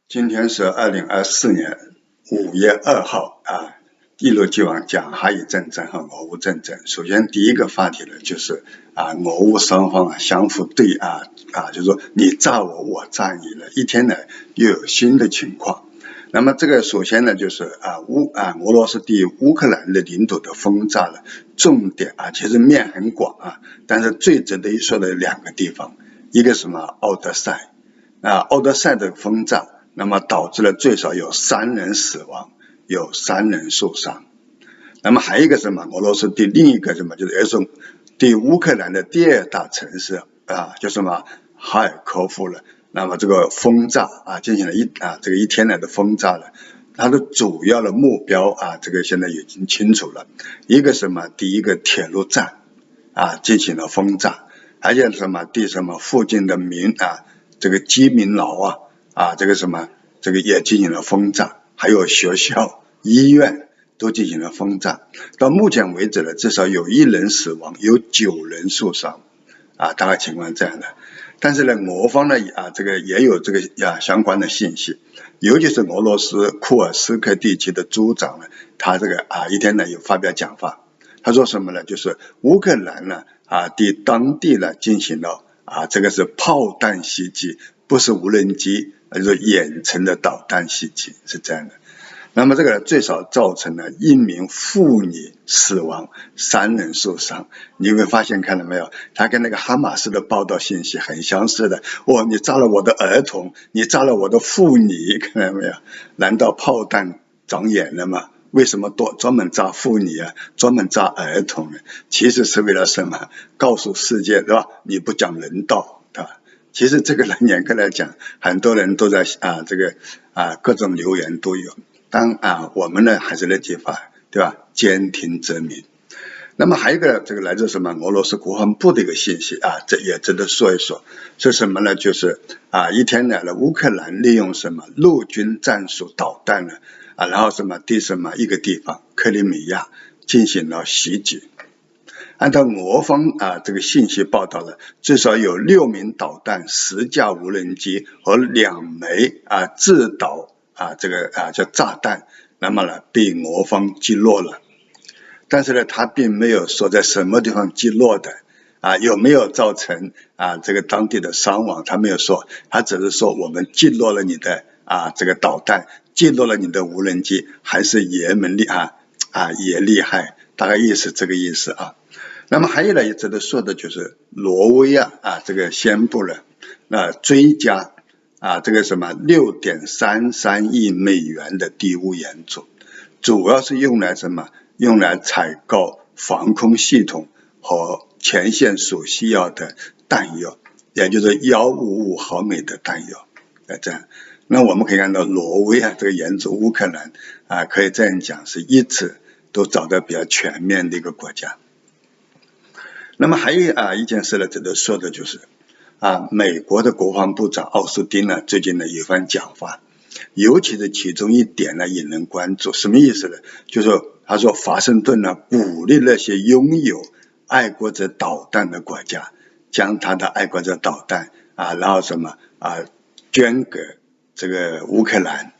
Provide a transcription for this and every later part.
今天是2024年5月2号一如既往讲哈以战争和俄乌战争。首先第一个话题呢，就是俄乌双方相互对就是说你炸我，我炸你了，一天呢又有新的情况。那么这个首先呢，就是俄罗斯对乌克兰的领土的轰炸呢，重点其实面很广但是最值得一说的两个地方，一个什么奥德赛奥德赛的轰炸。那么导致了最少有3人死亡，有3人受伤。那么还有一个什么？俄罗斯对另一个什么，就是对乌克兰的第2大城市就什么哈尔科夫了。那么这个轰炸进行了一天来的轰炸了。它的主要的目标这个现在已经清楚了。一个什么？第一个铁路站进行了轰炸，还有什么？对什么附近的这个居民楼这个什么，这个也进行了轰炸，还有学校、医院都进行了轰炸。到目前为止呢，至少有1人死亡，有9人受伤大概情况这样的。但是呢，俄方呢这个也有这个相关的信息，尤其是俄罗斯库尔斯克地区的州长呢，他这个一天呢有发表讲话，他说什么呢？就是乌克兰呢对当地呢进行了这个是炮弹袭击，不是无人机，就是远程的导弹袭击，是这样的。那么这个最少造成了1名妇女死亡，3人受伤。你会发现，看到没有，他跟那个哈马斯的报道信息很相似的。你炸了我的儿童，你炸了我的妇女，看到没有？难道炮弹长眼了吗？为什么专门炸妇女专门炸儿童呢？其实是为了什么？告诉世界，对吧？你不讲人道，对吧？其实这个人严格来讲，很多人都在这个各种留言都有。我们呢还是那句话，对吧？兼听则明。那么还有一个这个来自什么俄罗斯国防部的一个信息这也值得说一说，是什么呢？就是一天来了，乌克兰利用什么陆军战术导弹呢然后什么对什么一个地方克里米亚进行了袭击。按照俄方这个信息报道了，至少有6名导弹、10架无人机和2枚制导这个叫炸弹，那么呢被俄方击落了。但是呢，他并没有说在什么地方击落的有没有造成这个当地的伤亡，他没有说，他只是说我们击落了你的这个导弹，击落了你的无人机，还是也厉害，大概这个意思那么还有呢，也值得说的就是挪威这个宣布了追加这个什么6.33亿美元的敌乌援助，主要是用来什么？用来采购防空系统和前线所需要的弹药，也就是155毫米的弹药这样。那我们可以看到挪威这个援助乌克兰可以这样讲，是一直都找到比较全面的一个国家。那么还有一件事呢，值得说的就是美国的国防部长奥斯汀呢，最近呢有番讲话，尤其是其中一点呢引人关注。什么意思呢？就是他说华盛顿呢鼓励那些拥有爱国者导弹的国家将他的爱国者导弹然后什么捐给这个乌克兰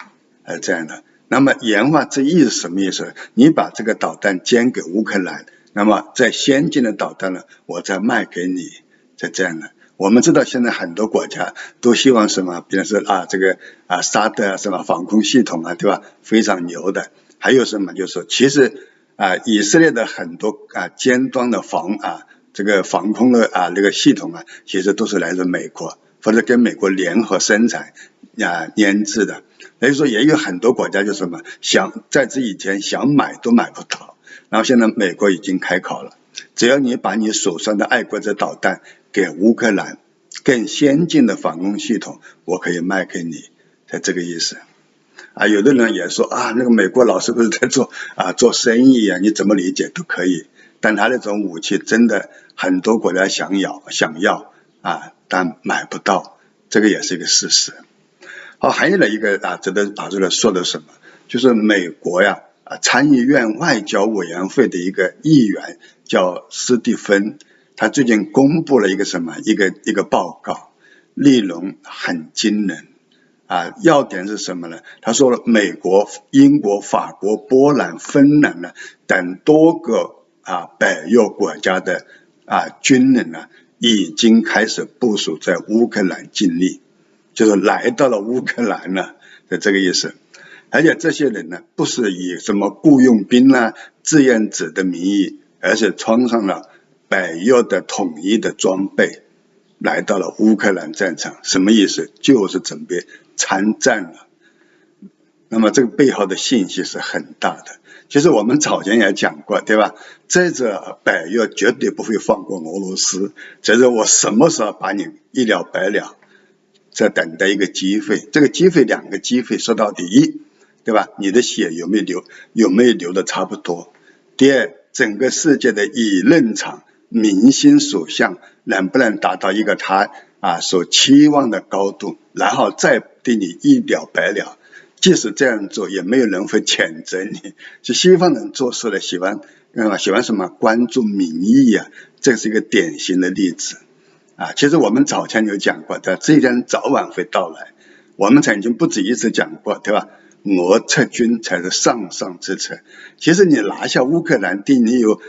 这样的。那么言外之意是什么意思？你把这个导弹捐给乌克兰，那么在先进的导弹呢，我再卖给你，这样的。我们知道现在很多国家都希望什么，比如说这个沙特什么防空系统对吧，非常牛的。还有什么就是其实以色列的很多尖端的这个防空的那个系统其实都是来自美国或者跟美国联合生产研制的。所以说也有很多国家就是什么在这以前想买都买不到，然后现在美国已经开口了，只要你把你手上的爱国者导弹给乌克兰更先进的防空系统，我可以卖给你，这个意思有的人也说那个美国老是不是在做生意你怎么理解都可以，但他那种武器真的很多国家想要但买不到，这个也是一个事实。还有一个值得拿出来说的什么，就是美国参议院外交委员会的一个议员叫斯蒂芬，他最近公布了一个什么一个报告，内容很惊人要点是什么呢？他说了，美国、英国、法国、波兰、芬兰呢等多个北约国家的军人呢，已经开始部署在乌克兰境内，就是来到了乌克兰了的这个意思。而且这些人呢，不是以什么雇佣兵志愿者的名义，而是穿上了北约的统一的装备，来到了乌克兰战场。什么意思？就是准备参战了。那么这个背后的信息是很大的。其实我们早前也讲过，对吧？这北约绝对不会放过俄罗斯，这是我什么时候把你一了百了，在等待一个机会。这个机会两个机会，说到底一，对吧？你的血有没有流的差不多？第二，整个世界的舆论场、民心所向能不能达到一个他所期望的高度，然后再对你一了百了。即使这样做，也没有人会谴责你。就西方人做事了，喜欢什么？关注民意这是一个典型的例子其实我们早前有讲过的，这一天早晚会到来。我们曾经不止一次讲过，对吧？俄撤军才是上之策。其实你拿下乌克兰，对你有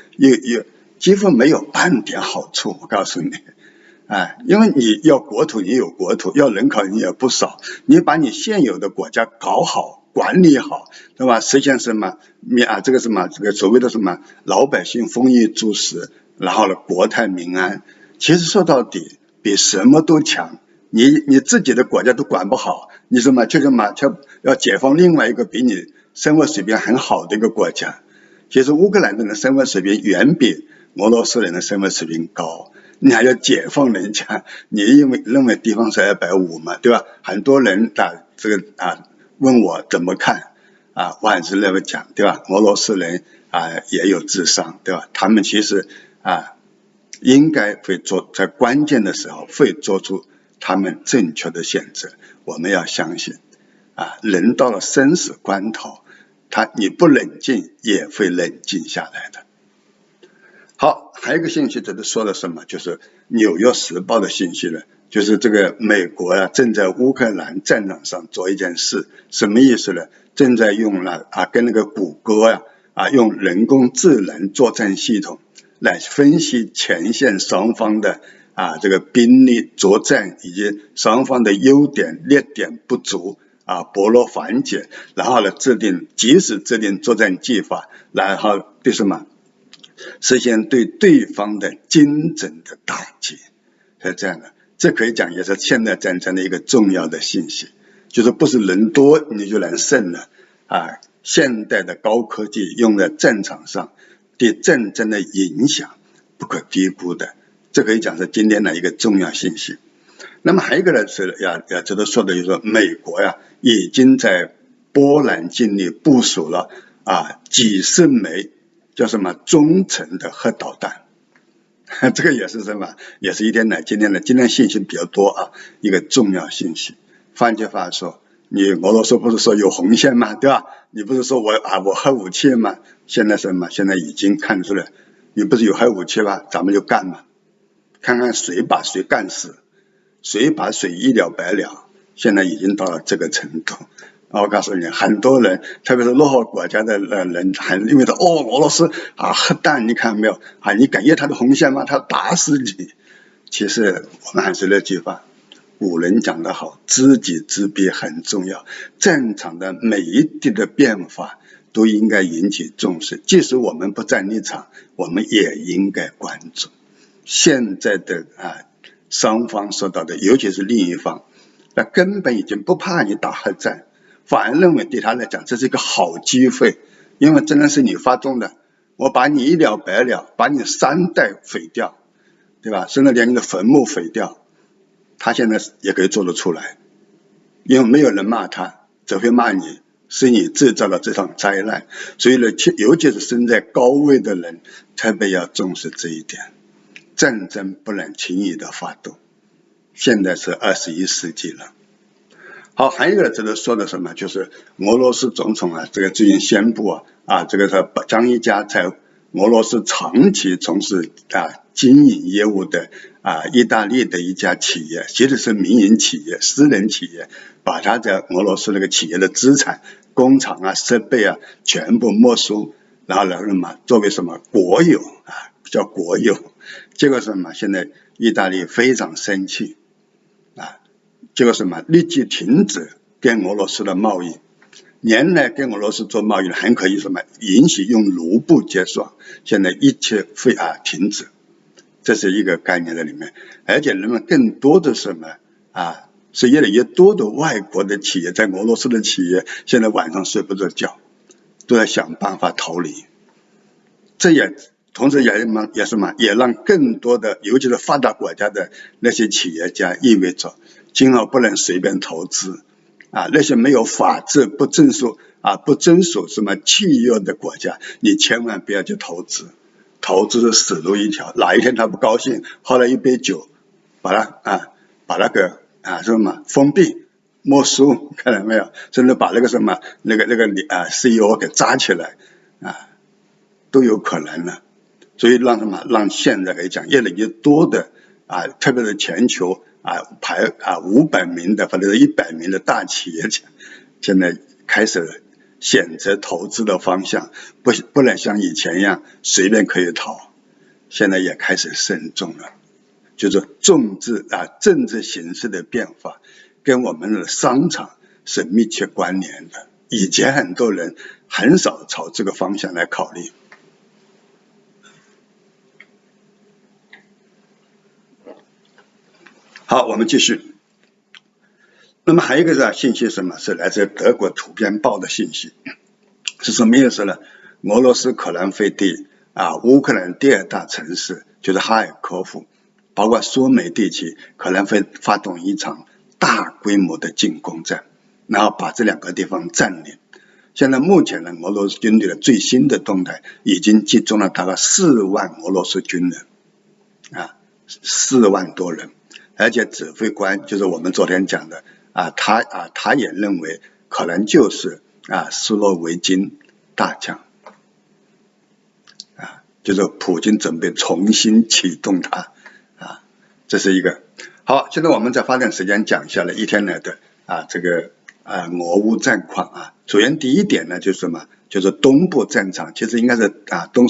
几乎没有半点好处，我告诉你。因为你要国土，你有国土；要人口，你也不少。你把你现有的国家搞好、管理好，对吧？实现什么？这个所谓的什么老百姓丰衣足食，然后呢，国泰民安。其实说到底，比什么都强。你自己的国家都管不好，你要解放另外一个比你生活水平很好的一个国家。其实乌克兰人的生活水平远比俄罗斯人的生活水平高。你还要解放人家，你认为地方是250嘛，对吧？很多人问我怎么看我还是那么讲，对吧？俄罗斯人也有智商，对吧？他们其实应该会在关键的时候会做出他们正确的选择。我们要相信人到了生死关头，你不冷静也会冷静下来的。好，还有一个信息，这是说的什么？就是《纽约时报》的信息呢，就是这个美国正在乌克兰战场上做一件事，什么意思呢？正在用跟那个谷歌用人工智能作战系统来分析前线双方的这个兵力作战以及双方的优点、劣点、不足薄弱环节，然后呢及时制定作战计划，然后对什么？实现对对方的精准的打击，是这样的。这可以讲也是现代战争的一个重要的信息，就是不是人多你就能胜了现代的高科技用在战场上，对战争的影响不可低估的，这可以讲是今天的一个重要信息。那么还有一个呢是要值得说的，就是说美国已经在波兰境内部署了几十枚叫什么中程的核导弹，这个也是什么？也是今天信息比较多一个重要信息。换句话说，你俄罗斯不是说有红线吗？对吧？你不是说我核武器吗？现在什么？现在已经看出来，你不是有核武器吗？咱们就干嘛？看看谁把谁干死，谁把谁一了百了。现在已经到了这个程度。我告诉你，很多人，特别是落后国家的人，还认为的俄罗斯核弹，你看没有你敢越他的红线吗？他打死你。其实我们还是那句话，古人讲得好，知己知彼很重要。战场的每一地的变化都应该引起重视，即使我们不站立场，我们也应该关注。现在的双方说到的，尤其是另一方，那根本已经不怕你打核战，反而认为对他来讲这是一个好机会，因为真的是你发动的，我把你一了百了，把你3代毁掉，对吧？甚至连你的坟墓毁掉，他现在也可以做得出来，因为没有人骂他，只会骂你是你制造了这场灾难。所以呢，尤其是身在高位的人特别要重视这一点，战争不能轻易的发动。现在是21世纪了。好，还有一个值得说的什么，就是俄罗斯总统这个最近宣布这个是将一家在俄罗斯长期从事经营业务的意大利的一家企业，其实是民营企业、私人企业，把他在俄罗斯那个企业的资产、工厂设备全部没收，然后作为什么国有叫国有。结果什么？现在意大利非常生气结果什么？立即停止跟俄罗斯的贸易。原来跟俄罗斯做贸易还可以什么允许用卢布结算，现在一切停止，这是一个概念在里面。而且人们更多的什么是越来越多的外国的企业，在俄罗斯的企业现在晚上睡不着觉，都在想办法逃离。这也同时也让更多的尤其是发达国家的那些企业家意味着今后不能随便投资那些没有法治不遵守什么契约的国家，你千万不要去投资，投资是死路一条，哪一天他不高兴喝了一杯酒把那个什么封闭没收，看到没有，甚至把那个什么那个CEO 给抓起来都有可能了。所以让现在来讲越来越多的特别是全球排500名的或者是100名的大企业家，现在开始选择投资的方向，不能像以前一样随便可以逃，现在也开始慎重了。就是政治形势的变化跟我们的商场是密切关联的，以前很多人很少朝这个方向来考虑。好，我们继续。那么还有一个信息什么？是来自德国图片报的信息，是什么意思呢？俄罗斯可能会对乌克兰第2大城市就是哈尔科夫，包括苏美地区可能会发动一场大规模的进攻战，然后把这2个地方占领。现在目前呢，俄罗斯军队的最新的动态已经集中了大概4万俄罗斯军人4万多人，而且指挥官就是我们昨天讲的他也认为可能就是斯洛维金大将就是普京准备重新启动他这是一个。好，现在我们再花点时间讲一下了一天来的这个俄乌战况首先第一点呢就是什么？就是东部战场，其实应该是东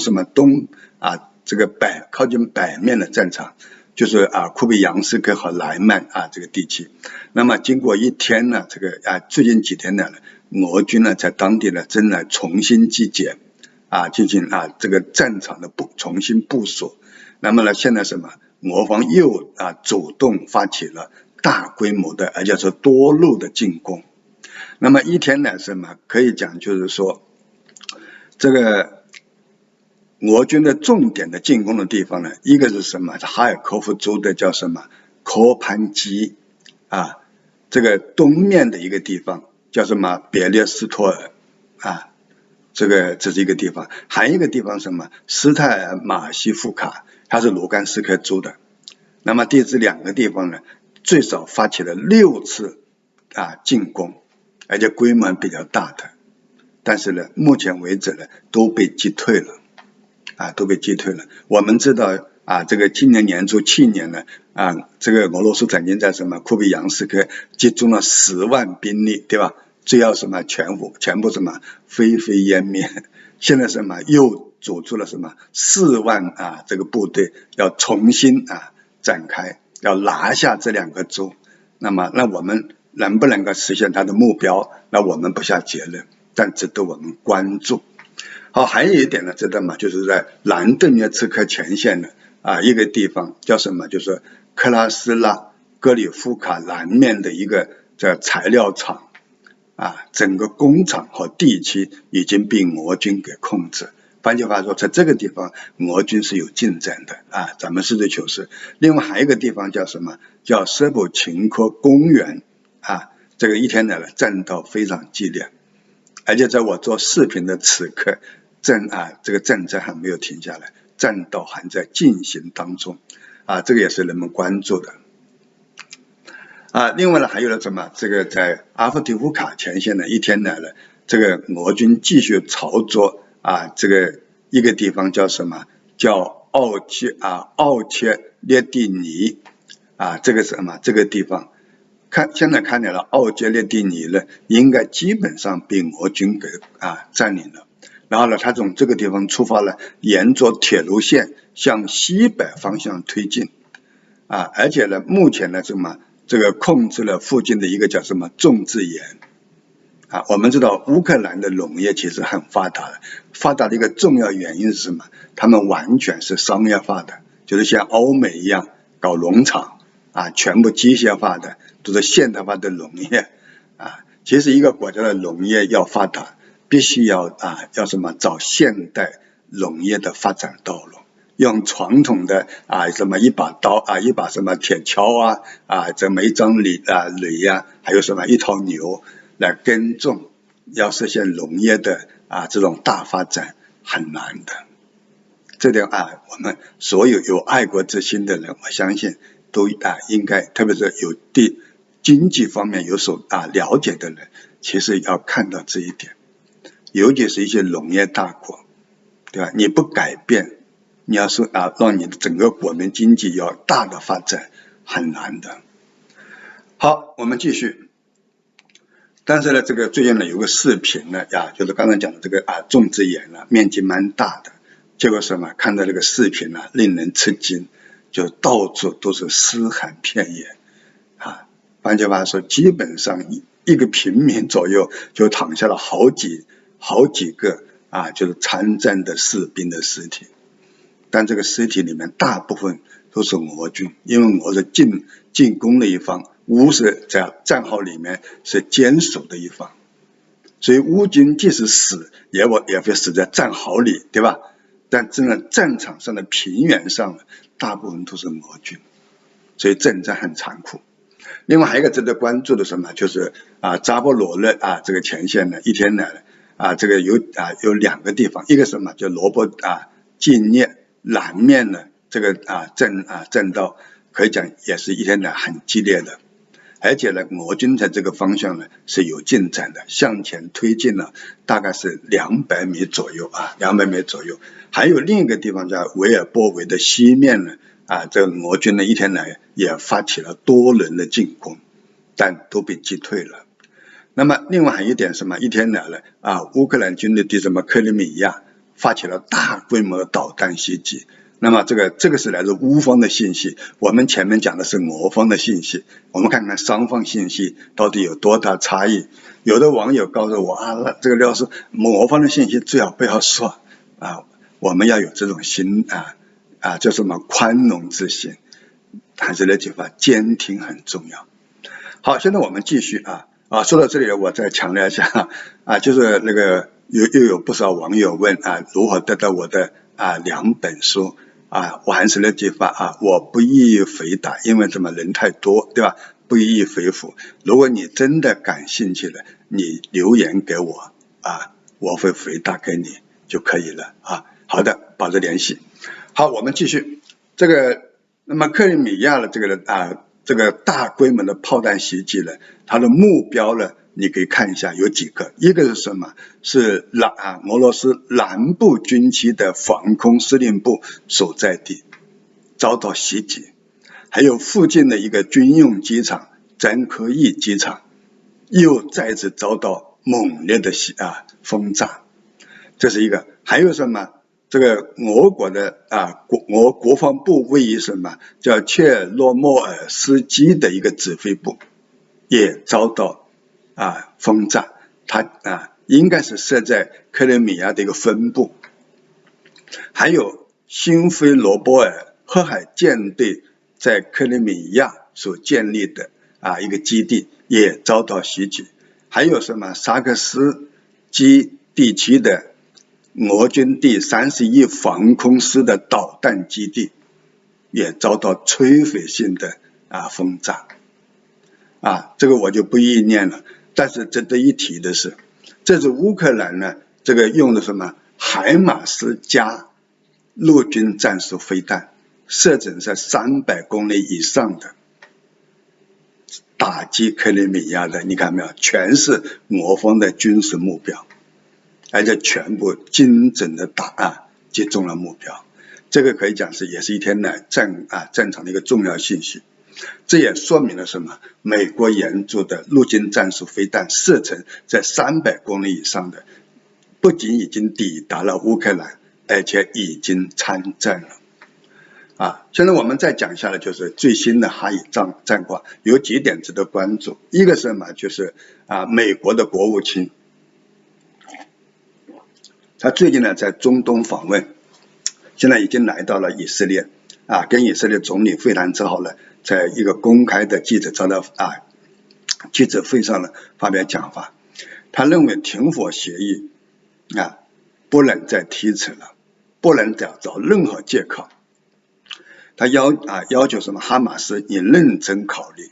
这个靠近北面的战场，就是库比扬斯克和莱曼这个地区。那么经过一天呢，这个最近几天呢，俄军呢在当地呢正在重新集结进行这个战场的重新部署。那么呢，现在什么？俄方又主动发起了大规模的而且是多路的进攻。那么一天呢什么？可以讲就是说，这个俄军的重点的进攻的地方呢，一个是什么？哈尔科夫州的叫什么？科潘基这个东面的一个地方叫什么？别列斯托尔这是一个地方。还有一个地方什么？斯泰尔马西夫卡，它是卢甘斯克州的。那么这2个地方呢，最少发起了6次进攻，而且规模比较大的，但是呢，目前为止呢，都被击退了我们知道这个今年年初去年呢这个俄罗斯曾经在什么库比扬斯克集中了10万兵力，对吧？最后什么全部什么灰飞烟灭。现在什么又组出了什么4万这个部队要重新展开，要拿下这2个州。那么那我们能不能够实现他的目标？那我们不下结论，但值得我们关注。好，还有一点呢，知道吗？就是在南顿涅茨克前线的一个地方叫什么？就是克拉斯拉格里夫卡南面的一个材料厂整个工厂和地区已经被俄军给控制。换句话说，在这个地方俄军是有进展的咱们实事求是。另外还有一个地方叫什么？叫舍普琴科公园这个一天来了战斗非常激烈，而且在我做视频的此刻这个战争还没有停下来，战斗还在进行当中这个也是人们关注的另外呢还有了什么？这个在阿夫迪夫卡前线呢一天来了，这个俄军继续操作这个一个地方叫什么？叫奥切列蒂尼这个是什么？这个地方现在看来了，奥切列蒂尼呢，应该基本上被俄军给占领了。然后呢，他从这个地方出发了，沿着铁路线向西北方向推进而且呢，目前呢这个控制了附近的一个叫什么种植园我们知道乌克兰的农业其实很发达的，发达的一个重要原因是什么？他们完全是商业化的，就是像欧美一样搞农场全部机械化的，都是现代化的农业其实一个国家的农业要发达，必须要什么找现代农业的发展道路。用传统的什么一把刀一把什么铁锹这么一张垒还有什么一头牛来耕种，要实现农业的这种大发展很难的。这点我们所有有爱国之心的人，我相信都应该，特别是有对经济方面有所了解的人，其实要看到这一点。尤其是一些农业大国，对吧？你不改变，你要说让你的整个国民经济要大的发展很难的。好，我们继续。但是呢，这个最近呢有个视频呢就是刚才讲的这个种植园面积蛮大的，结果什么？看到这个视频令人吃惊，就到处都是尸横遍野换句话说，基本上一个平米左右就躺下了好几个就是参战的士兵的尸体。但这个尸体里面大部分都是俄军，因为俄是进攻的一方，乌是在战壕里面是坚守的一方，所以乌军即使死也会死在战壕里，对吧？但真的战场上的平原上大部分都是俄军，所以阵战很残酷。另外还有一个值得关注的什么，就是扎波罗热这个前线呢，一天来这个有两个地方，一个什么叫罗伯季涅南面呢，这个阵道可以讲也是一天来很激烈的，而且呢，俄军在这个方向呢是有进展的，向前推进了大概是200米左右200米左右。还有另一个地方叫维尔波维的西面呢这个俄军呢一天来也发起了多轮的进攻，但都被击退了。那么另外还有一点什么？一天来了乌克兰军队对什么克里米亚发起了大规模的导弹袭击。那么这个是来自乌方的信息，我们前面讲的是俄方的信息，我们看看双方信息到底有多大差异。有的网友告诉我这个廖师，俄方的信息最好不要说我们要有这种心叫什么宽容之心，还是那句话，监听很重要。好，现在我们继续说到这里我再强调一下就是那个又有不少网友问如何得到我的2本书我还是那句话我不一一回答，因为什么人太多，对吧？不一一回复。如果你真的感兴趣了，你留言给我我会回答给你就可以了好的，保持联系。好，我们继续那么克里米亚的这个大规模的炮弹袭击呢，它的目标呢，你可以看一下有几个，一个是什么？是俄罗斯南部军区的防空司令部所在地遭到袭击，还有附近的一个军用机场詹科伊机场又再次遭到猛烈的轰炸，这是一个。还有什么？这个俄国的俄国防部位于什么叫切诺莫尔斯基的一个指挥部也遭到轰炸，它应该是设在克里米亚的一个分部。还有新菲罗波尔黑海舰队在克里米亚所建立的一个基地也遭到袭击。还有什么萨克斯基地区的俄军第31防空师的导弹基地也遭到摧毁性的轰炸这个我就不一一念了。但是值得一提的是，这是乌克兰呢这个用的什么海马斯加陆军战术飞弹，射程在300公里以上的打击克里米亚的，你看没有，全是俄方的军事目标，而且全部精准的击中了目标。这个可以讲也是一天的战场的一个重要信息。这也说明了什么？美国援助的陆军战术飞弹射程在300公里以上的，不仅已经抵达了乌克兰，而且已经参战了。现在我们再讲一下的就是最新的哈以战况，有几点值得关注。一个是什么？就是美国的国务卿，他最近呢在中东访问，现在已经来到了以色列，跟以色列总理会谈之后呢，在一个公开的记者会上呢发表讲话。他认为停火协议不能再推迟了，不能再找任何借口。他要求什么？哈马斯你认真考虑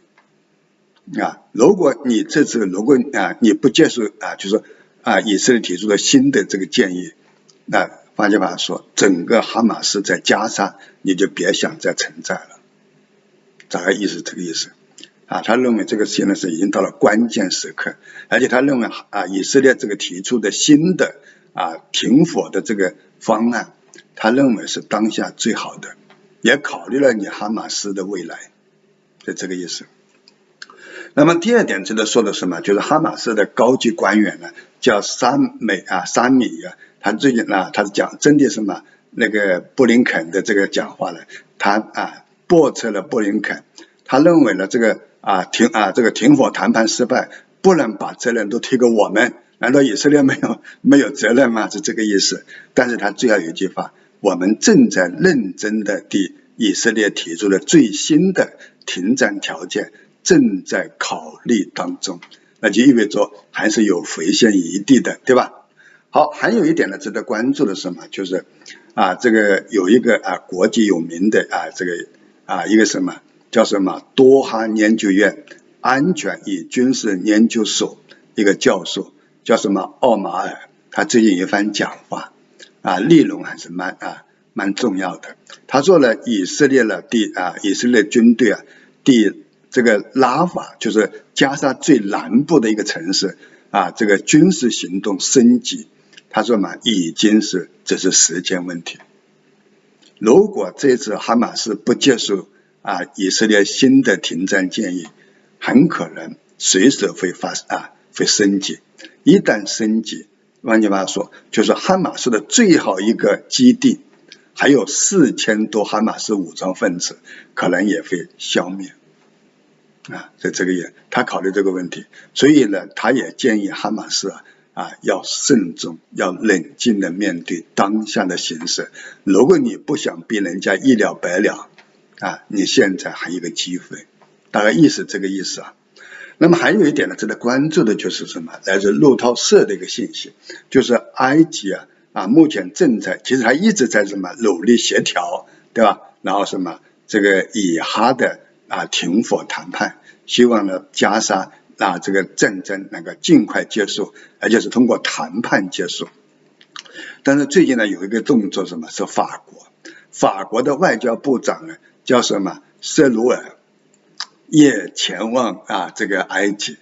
如果你这次你不接受就是以色列提出的新的这个建议，那换句话说，整个哈马斯在加沙你就别想再存在了。大概意思这个意思他认为这个事情呢是已经到了关键时刻，而且他认为以色列这个提出的新的停火的这个方案，他认为是当下最好的，也考虑了你哈马斯的未来，是这个意思。那么第二点值得说的是什么？就是哈马斯的高级官员呢，叫沙米他最近他讲针对什么那个布林肯的这个讲话呢，他驳斥了布林肯，他认为呢这个停火谈判失败，不能把责任都推给我们，难道以色列没有责任吗？是这个意思。但是他最后有一句话，我们正在认真的对以色列提出的最新的停战条件正在考虑当中，那就意味着还是有回旋余地的，对吧？好，还有一点呢值得关注的是什么？就是这个有一个国际有名的这个一个什么叫什么多哈研究院安全与军事研究所一个教授叫什么奥马尔，他最近一番讲话内容还是蛮重要的。他说了以色列军队对这个拉法，就是加沙最南部的一个城市这个军事行动升级，他说嘛已经只是时间问题。如果这次哈马斯不接受以色列新的停战建议，很可能随时会升级。一旦升级，换句话说，就是哈马斯的最后一个基地，还有4000多哈马斯武装分子，可能也会消灭。在这个他考虑这个问题，所以呢，他也建议哈马斯要慎重，要冷静的面对当下的形势。如果你不想被人家一了百了你现在还有一个机会，大概这个意思那么还有一点呢值得关注的就是什么？来自路透社的一个信息，就是埃及目前其实他一直在努力协调，对吧？然后这个以哈的停火谈判，希望呢加沙这个战争能够尽快结束，而且是通过谈判结束。但是最近呢有一个动作是法国的外交部长呢叫什么瑟鲁尔，也前往这个埃及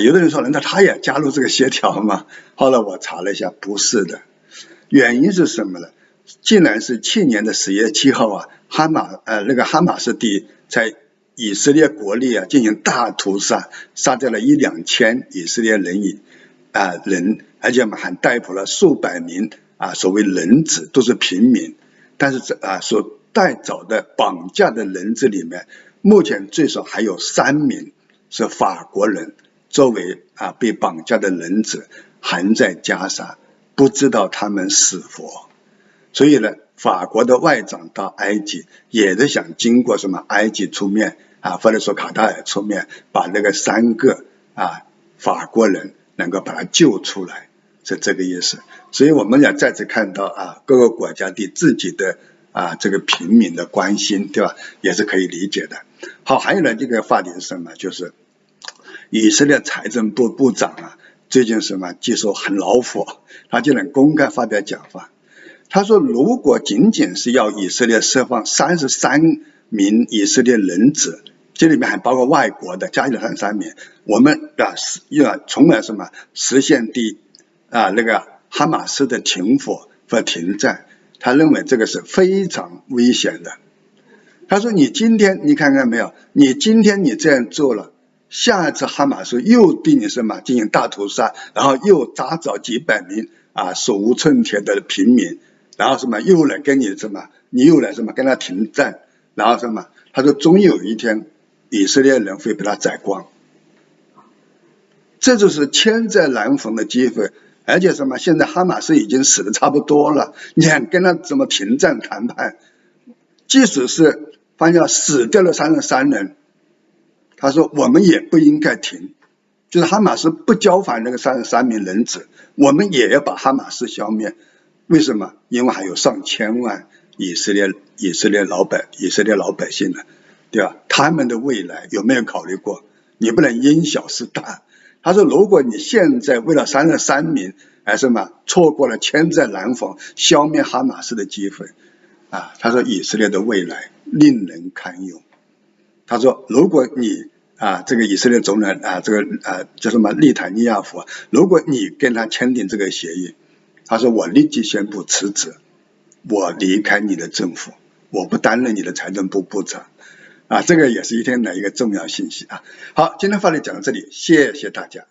有的人说难道他也加入这个协调吗？后来我查了一下，不是的。原因是什么呢？竟然是去年的10月7号哈马斯在以色列国内进行大屠杀，杀掉了1-2千以色列人，而且还逮捕了数百名所谓人质，都是平民。但是所带走的绑架的人质里面，目前最少还有3名是法国人，作为被绑架的人质还在加沙，不知道他们死活。所以呢，法国的外长到埃及也是想经过埃及出面或者说卡塔尔出面，把那个3个法国人能够把他救出来，是这个意思。所以我们也再次看到各个国家对自己的这个平民的关心，对吧？也是可以理解的。好，还有呢这个话题是什么？就是以色列财政部部长最近接受很恼火，他竟然公开发表讲话。他说如果仅仅是要以色列释放33名以色列人质，这里面还包括外国的，加起来33名，我们从而实现对那个哈马斯的停火和停战，他认为这个是非常危险的。他说你今天你看看没有，你今天你这样做了，下一次哈马斯又对你什么进行大屠杀，然后又抓走几百名手无寸铁的平民，然后什么又来跟你什么，你又来什么跟他停战，然后什么，他说终有一天以色列人会被他宰光。这就是千载难逢的机会，而且什么？现在哈马斯已经死的差不多了，你想跟他怎么停战谈判？即使是发现死掉了33人，他说我们也不应该停，就是哈马斯不交还那个33名人质，我们也要把哈马斯消灭。为什么？因为还有上千万以色列老百姓呢，对吧？他们的未来有没有考虑过？你不能因小失大。他说如果你现在为了33名什么错过了千载难逢消灭哈马斯的机会他说以色列的未来令人堪忧。他说如果你这个以色列总统叫什么内塔尼亚胡如果你跟他签订这个协议，他说我立即宣布辞职，我离开你的政府，我不担任你的财政部部长这个也是一天的一个重要信息好，今天话题讲到这里，谢谢大家。